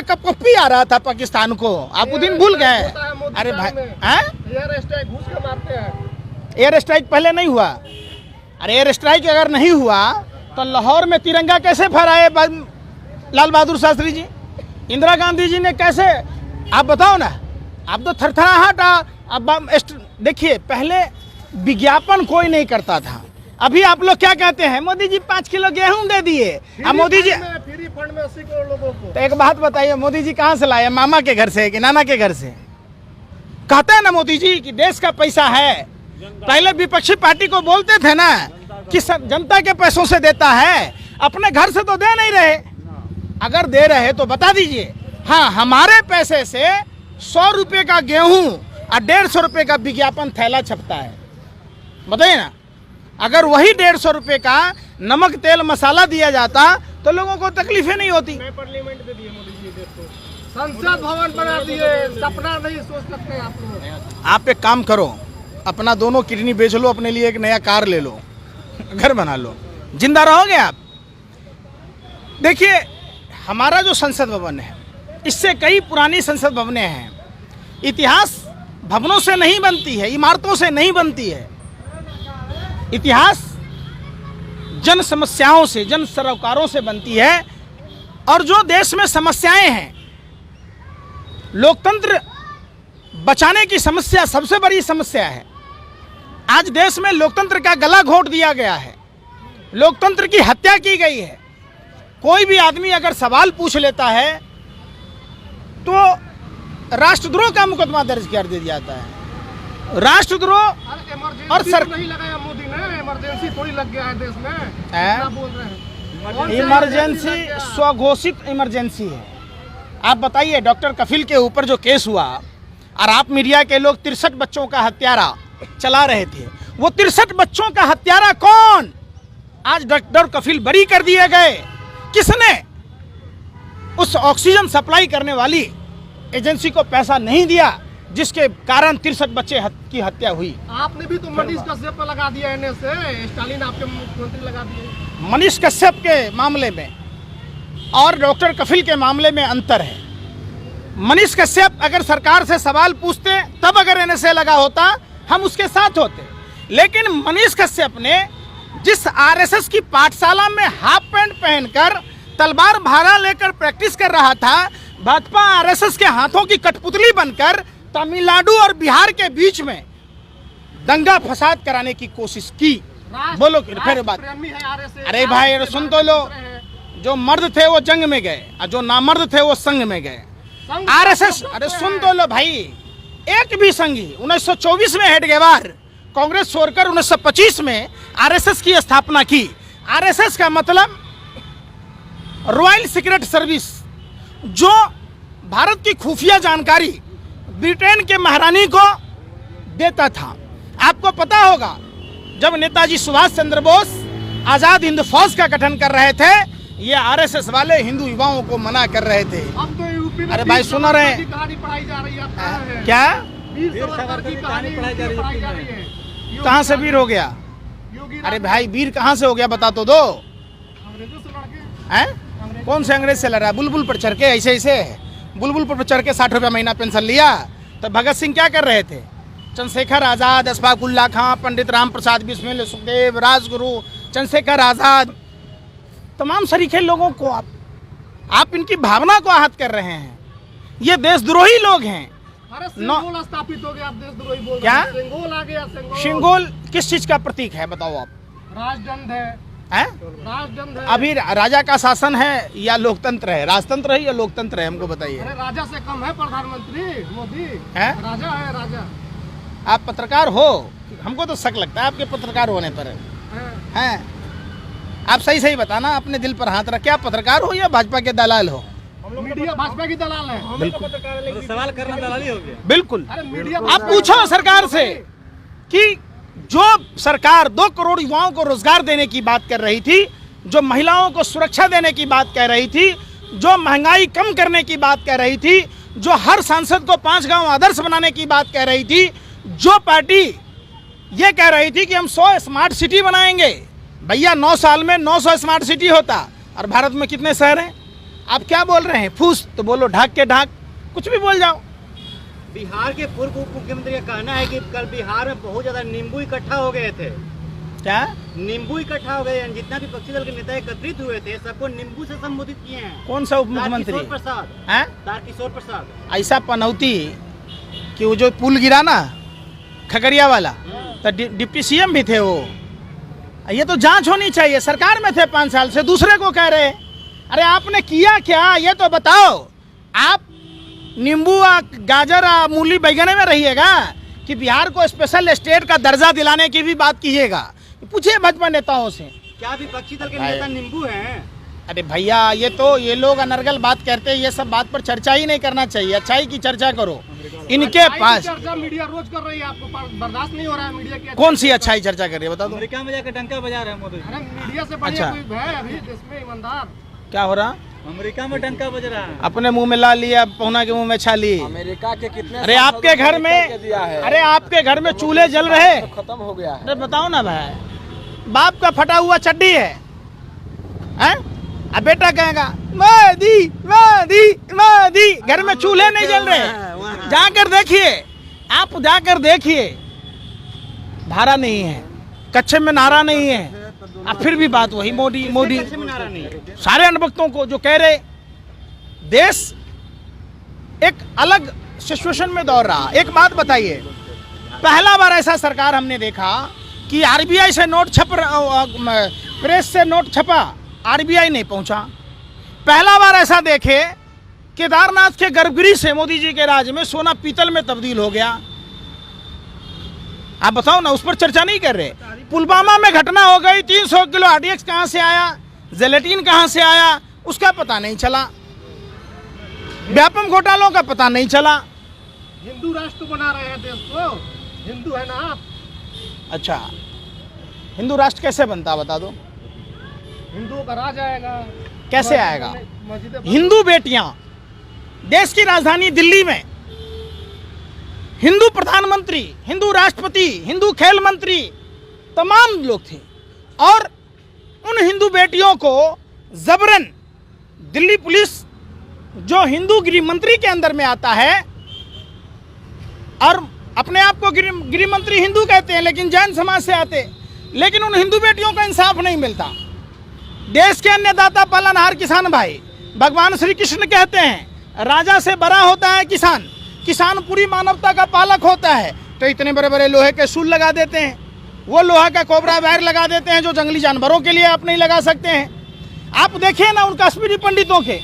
में कपकपी आ रहा था पाकिस्तान को, आप वो दिन भूल गए? अरे भाई एयर स्ट्राइक घुस के मारते हैं। एयर स्ट्राइक पहले नहीं हुआ? अरे एयर स्ट्राइक अगर नहीं हुआ तो लाहौर में तिरंगा कैसे फहराए लाल बहादुर शास्त्री जी? इंदिरा गांधी जी ने कैसे, आप बताओ ना। आप तो थरथराहट। अब देखिए, पहले विज्ञापन कोई नहीं करता था, अभी आप लोग क्या कहते हैं? मोदी जी 5 किलो गेहूं दे दिए। अब मोदी जी फ्री फंड में 80 करोड़ लोगों को। तो एक बात बताइए, मोदी जी कहाँ से लाए? मामा के घर से कि नाना के घर से? कहते हैं ना मोदी जी कि देश का पैसा है। पहले विपक्षी पार्टी को बोलते थे ना कि जनता के पैसों से देता है, अपने घर से तो दे नहीं रहे। अगर दे रहे तो बता दीजिए। हाँ, हमारे पैसे से 100 रुपये का गेहूं और 150 रुपये का विज्ञापन थैला छपता है, बताइए ना। अगर वही 150 रुपये का नमक तेल मसाला दिया जाता तो लोगों को तकलीफें नहीं होती। पार्लियामेंट दे दिए मोदी जी देश को, संसद भवन बना दिए, सपना नहीं सोच सकते आप लोग। आप एक काम करो, अपना दोनों किडनी बेच लो, अपने लिए एक नया कार ले लो, घर बना लो, जिंदा रहोगे आप। देखिए, हमारा जो संसद भवन है, इससे कई पुरानी संसद भवनें हैं। इतिहास भवनों से नहीं बनती है, इमारतों से नहीं बनती है। इतिहास जन समस्याओं से, जन सरोकारों से बनती है। और जो देश में समस्याएं हैं, लोकतंत्र बचाने की समस्या सबसे बड़ी समस्या है। आज देश में लोकतंत्र का गला घोंट दिया गया है, लोकतंत्र की हत्या की गई है। कोई भी आदमी अगर सवाल पूछ लेता है तो राष्ट्रद्रोह का मुकदमा दर्ज कर दिया जाता है। राष्ट्रद्रोह और नहीं लगाया मोदी ने, इमरजेंसी थोड़ी लग गया है देश में। क्या बोल रहे हैं? इमरजेंसी स्वघोषित इमरजेंसी है। आप बताइए, डॉक्टर कफिल के ऊपर जो केस हुआ और आप मीडिया के लोग 63 बच्चों का हत्यारा चला रहे थे, वो 63 बच्चों का हत्यारा कौन? आज डॉक्टर कफिल बरी कर दिए गए। किसने? उस ऑक्सीजन सप्लाई करने वाली एजेंसी को पैसा नहीं दिया, जिसके कारण 63 बच्चे की हत्या हुई। आपने भी तो मनीष कश्यप पर लगा दिया एनएस से, स्टालिन आपके मुख्यमंत्री लगा दिए। मनीष कश्यप के मामले में और डॉक्टर कफिल के मामले में अंतर है। मनीष कश्यप अगर सरकार से सवाल पूछते, तब अगर एनएसए लगा होता, हम उसके साथ होते। लेकिन मनीष कश्यप ने जिस आरएसएस की पाठशाला में हाफ पैंट पहनकर तलवार भाला लेकर प्रैक्टिस कर रहा था, भाजपा आरएसएस के हाथों की कठपुतली बनकर तमिलनाडु और बिहार के बीच में दंगा फसाद कराने की कोशिश की। बोलो फिर बात। अरे भाई सुन तो लो, जो मर्द थे वो जंग में गए और जो नामर्द थे वो संघ में गए। आरएसएस, अरे सुन तो लो भाई, एक भी संघी 1924 में हेडगेवार कांग्रेस छोड़कर 1925 में आरएसएस की स्थापना की। आरएसएस का मतलब रॉयल सीक्रेट सर्विस, जो भारत की खुफिया जानकारी ब्रिटेन के महारानी को देता था। आपको पता होगा, जब नेताजी सुभाष चंद्र बोस आजाद हिंद फौज का गठन कर रहे थे, ये आरएसएस वाले हिंदू युवाओं को मना कर रहे थे। अब तो यूपी में अरे भाई सुनो रहे हैं कहानी पढ़ाई जा रही है। क्या? वीर सावरकर की कहानी पढ़ाई जा रही है। कहाँ से वीर हो गया? अरे भाई वीर कहाँ से हो गया, बता तो दो। अंग्रेजों से लड़के हैं? कौन से अंग्रेज से लड़ा? बुलबुल पर चढ़ के, ऐसे बुलबुल पर चढ़ के 60 रुपया महीना पेंशन लिया। तो भगत सिंह क्या कर रहे थे? चंद्रशेखर आज़ाद, अशफाक उल्ला खां, पंडित राम प्रसाद बिस्मिल, सुखदेव, राजगुरु, चंद्रशेखर आज़ाद, तमाम सरीखे लोगों को आप इनकी भावना को आहत कर रहे हैं। ये देशद्रोही लोग हैं। अरे सिंगोल स्थापित हो गया, आप देशद्रोही बोल रहे क्या? हैं। सिंगोल आ गया। सिंगोल किस चीज का प्रतीक है, बताओ आप? राजदंड है। राजदंड है। अभी राजा का शासन है या लोकतंत्र है? राजतंत्र है या लोकतंत्र है, हमको बताइए। अरे राजा से कम है प्रधानमंत्री मोदी? है? राजा है, राजा। आप पत्रकार हो? हमको तो शक लगता है आपके पत्रकार होने पर। हैं? आप सही सही बताना, अपने दिल पर हाथ रख के। आप पत्रकार हो या भाजपा के दलाल हो? मीडिया भाजपा की दलाल है। बिल्कुल। सवाल करना दलाली हो गया। बिल्कुल। अरे मीडिया आप पूछो सरकार से कि जो सरकार 2 करोड़ युवाओं को रोजगार देने की बात कर रही थी, जो महिलाओं को सुरक्षा देने की बात कह रही थी, जो महंगाई कम करने की बात कह रही थी, जो हर सांसद को 5 गांव आदर्श बनाने की बात कह रही थी, जो पार्टी ये कह रही थी कि हम 100 स्मार्ट सिटी बनाएंगे। भैया 9 साल में 900 स्मार्ट सिटी होता, और भारत में कितने शहर हैं? आप क्या बोल रहे हैं? फूस तो बोलो, ढाक के ढाक, कुछ भी बोल जाओ। बिहार के पूर्व उप मुख्यमंत्री का कहना है कि कल बिहार में बहुत ज्यादा नींबू इकट्ठा हो गए थे। क्या नींबू इकट्ठा हो गए, जितना भी विपक्षी दल के नेता एकत्रित हुए थे सबको नींबू से संबोधित किए हैं। कौन सा उप मुख्यमंत्री? तारकिशोर प्रसाद। हैं? तारकिशोर प्रसाद। ऐसा पनौती कि वो जो पुल गिरा ना खगड़िया वाला, तो डिप्टी सीएम भी थे वो। ये तो जांच होनी चाहिए। सरकार में थे 5 साल से, दूसरे को कह रहे, अरे आपने किया क्या ये तो बताओ। आप नींबू गाजर मूली बैगन में रहिएगा कि बिहार को स्पेशल स्टेट का दर्जा दिलाने की भी बात कीजिएगा? पूछिए भाजपा नेताओं से। क्या विपक्षी दल के नेता नींबू हैं? अरे भैया, ये लोग अनर्गल बात करते हैं। ये सब बात पर चर्चा ही नहीं करना चाहिए। अच्छाई की चर्चा करो। इनके पास चर्चा मीडिया रोज कर रही है, आपको बर्दाश्त नहीं हो रहा है मीडिया की? कौन सी अच्छाई चर्चा कर रही है बता दो। अमेरिका में जाकर डंका बजा रहे हैं मोदी। अरे मीडिया से बढ़िया अच्छा। कोई है अभी देश में ईमानदार? क्या हो रहा? अमेरिका में डंका बज रहा है। अपने मुंह में ला लिया, पहुना के मुंह में छाली। अमेरिका के कितने अरे आपके घर में, अरे आपके घर में चूल्हे जल रहे, खत्म हो गया है। अरे बताओ ना भाई, बाप का फटा हुआ चड्डी है, हैं? अब बेटा कहेगा मोदी मोदी मोदी, घर में चूल्हे नहीं जल रहे। जाकर देखिए, आप जाकर देखिए, धारा नहीं है, कच्चे में नारा नहीं है, अब फिर भी बात वही मोदी मोदी। सारे अनुभक्तों को जो कह रहे, देश एक अलग सिचुएशन में दौड़ रहा। एक बात बताइए, पहला बार ऐसा सरकार हमने देखा कि आरबीआई से नोट प्रेस से नोट छपा, आरबीआई नहीं पहुंचा। पहला बार ऐसा देखे, केदारनाथ के गर्भगृह से मोदी जी के राज में सोना पीतल में तब्दील हो गया। आप बताओ ना, उस पर चर्चा नहीं कर रहे। पुलवामा में घटना हो गई, 300 किलो आरडीएक्स कहां से आया, जेलेटिन कहां से आया, उसका पता नहीं चला। व्यापम घोटालों का पता नहीं चला। हिंदू राष्ट्र बना रहे हैं देश को, हिंदू है ना आप? अच्छा, हिंदू राष्ट्र कैसे बनता बता दो। हिंदुओं का राज आएगा। कैसे आएगा? मस्जिदें हिंदू बेटियां देश की राजधानी दिल्ली में, हिंदू प्रधानमंत्री, हिंदू राष्ट्रपति, हिंदू खेल मंत्री, तमाम लोग थे, और उन हिंदू बेटियों को जबरन दिल्ली पुलिस, जो हिंदू गृह मंत्री के अंदर में आता है, और अपने आप को गृह मंत्री हिंदू कहते हैं लेकिन जैन समाज से आते, लेकिन उन हिंदू बेटियों को इंसाफ नहीं मिलता। देश के अन्नदाता पालनहार किसान भाई, भगवान श्री कृष्ण कहते हैं राजा से बड़ा होता है किसान, किसान पूरी मानवता का पालक होता है। तो इतने बड़े बड़े लोहे के सूल लगा देते हैं, वो लोहा का कोबरा वायर लगा देते हैं जो जंगली जानवरों के लिए आप नहीं लगा सकते हैं। आप देखिए ना उन कश्मीरी पंडितों के,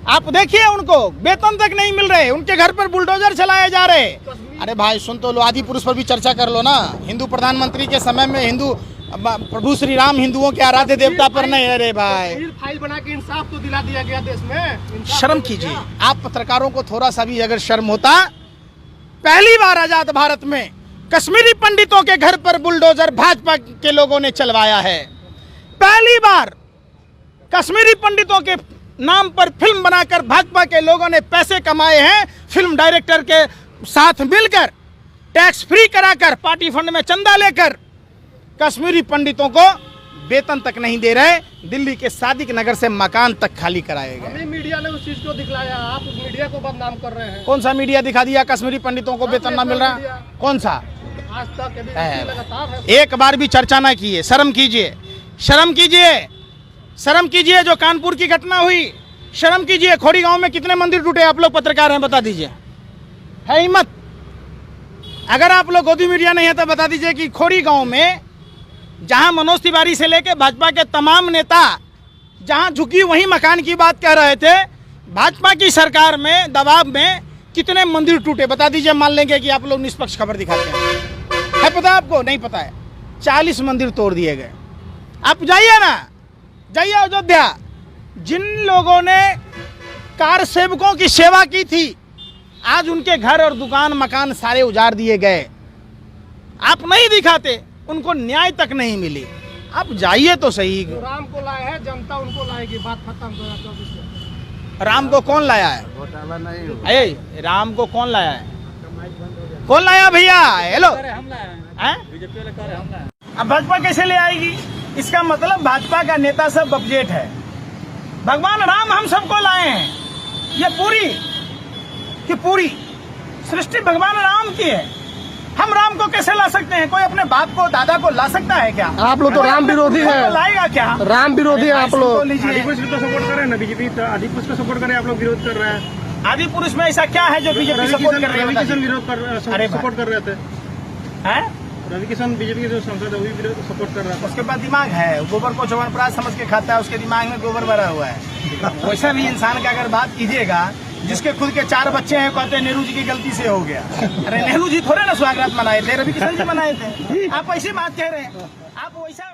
आप देखिए उनको वेतन तक नहीं मिल रहे, उनके घर पर बुलडोजर चलाए जा रहे। अरे भाई सुन तो लो, आदि पुरुष पर भी चर्चा कर लो ना। हिंदू प्रधानमंत्री के समय में हिंदू प्रभु श्री राम हिंदुओं के आराध्य देवता पर नहीं। अरे भाई, फाइल बना के इंसाफ तो दिला दिया गया देश में। शर्म कीजिए आप पत्रकारों को, थोड़ा सा भी अगर शर्म होता। पहली बार आजाद भारत में कश्मीरी पंडितों के घर पर बुलडोजर भाजपा के लोगों ने चलवाया है। पहली बार कश्मीरी पंडितों के नाम पर फिल्म बनाकर भाजपा के लोगों ने पैसे कमाए हैं। फिल्म डायरेक्टर के साथ मिलकर टैक्स फ्री कराकर, पार्टी फंड में चंदा लेकर कश्मीरी पंडितों को वेतन तक नहीं दे रहे। दिल्ली के सादिक नगर से मकान तक खाली कराए गए। हमें मीडिया ने उस चीज को दिखलाया, आप उस मीडिया को बदनाम कर रहे हैं। कौन सा मीडिया दिखा दिया कश्मीरी पंडितों को वेतन ना मिल रहा? कौन सा? आज तक लगातार है। एक बार भी चर्चा ना किए। शर्म कीजिए, शर्म कीजिए, शर्म कीजिए। जो कानपुर की घटना हुई, शर्म कीजिए। खोड़ी गांव में कितने मंदिर टूटे? आप लोग पत्रकार हैं, बता दीजिए। है हिम्मत? अगर आप लोग गोदी मीडिया नहीं है तो बता दीजिए कि खोड़ी गांव में, जहां मनोज तिवारी से लेकर भाजपा के तमाम नेता जहां झुकी वहीं मकान की बात कह रहे थे, भाजपा की सरकार में दबाव में कितने मंदिर टूटे? बता दीजिए, मान लेंगे कि आप लोग निष्पक्ष खबर दिखाते हैं। है पता आपको? नहीं पता है। 40 मंदिर तोड़ दिए गए। आप जाइए ना, जाइए अयोध्या। जिन लोगों ने कार सेवकों की सेवा की थी, आज उनके घर और दुकान मकान सारे उजाड़ दिए गए। आप नहीं दिखाते, उनको न्याय तक नहीं मिली। आप जाइए तो सही। जो राम को लाए हैं, जनता उनको लाएगी। बात खत्म। 2024 में राम को कौन लाया है? घोटाला नहीं हो। अरे राम को कौन लाया है? कौन लाया भैया? हेलो, बीजेपी वाले कह रहे हम लाए। अब भाजपा कैसे ले आएगी? इसका मतलब भाजपा का नेता सब अपडेट है। भगवान राम हम सबको लाए हैं। ये पूरी की पूरी सृष्टि भगवान राम की है। हम राम को कैसे ला सकते हैं? कोई अपने बाप को दादा को ला सकता है क्या? आप लोग तो राम विरोधी हैं। लाएगा क्या? राम विरोधी हैं आप लोग। लीजिए, तो सपोर्ट कर रहे हैं ना, बीजेपी आदि पुरुष को सपोर्ट करें, आप लोग विरोध कर रहे हैं। आदि पुरुष में ऐसा क्या है जो बीजेपी सपोर्ट कर रही है? रवि किशन विरोध कर अरे सपोर्ट कर रहे थे। हैं? रवि किशन बीजेपी के जो सांसद है वो भी विरोध सपोर्ट कर रहा था। उसके पास दिमाग है, गोबर को चवनप्राश समझ के खाता है, उसके दिमाग में गोबर भरा हुआ है। वैसा भी इंसान का अगर बात कीजिएगा जिसके खुद के 4 बच्चे हैं, कहते हैं नेहरू जी की गलती से हो गया। अरे नेहरू जी थोड़े ना स्वागत मनाए थे, रवि किशन जी मनाए थे। आप ऐसी बात कह रहे हैं, आप वैसा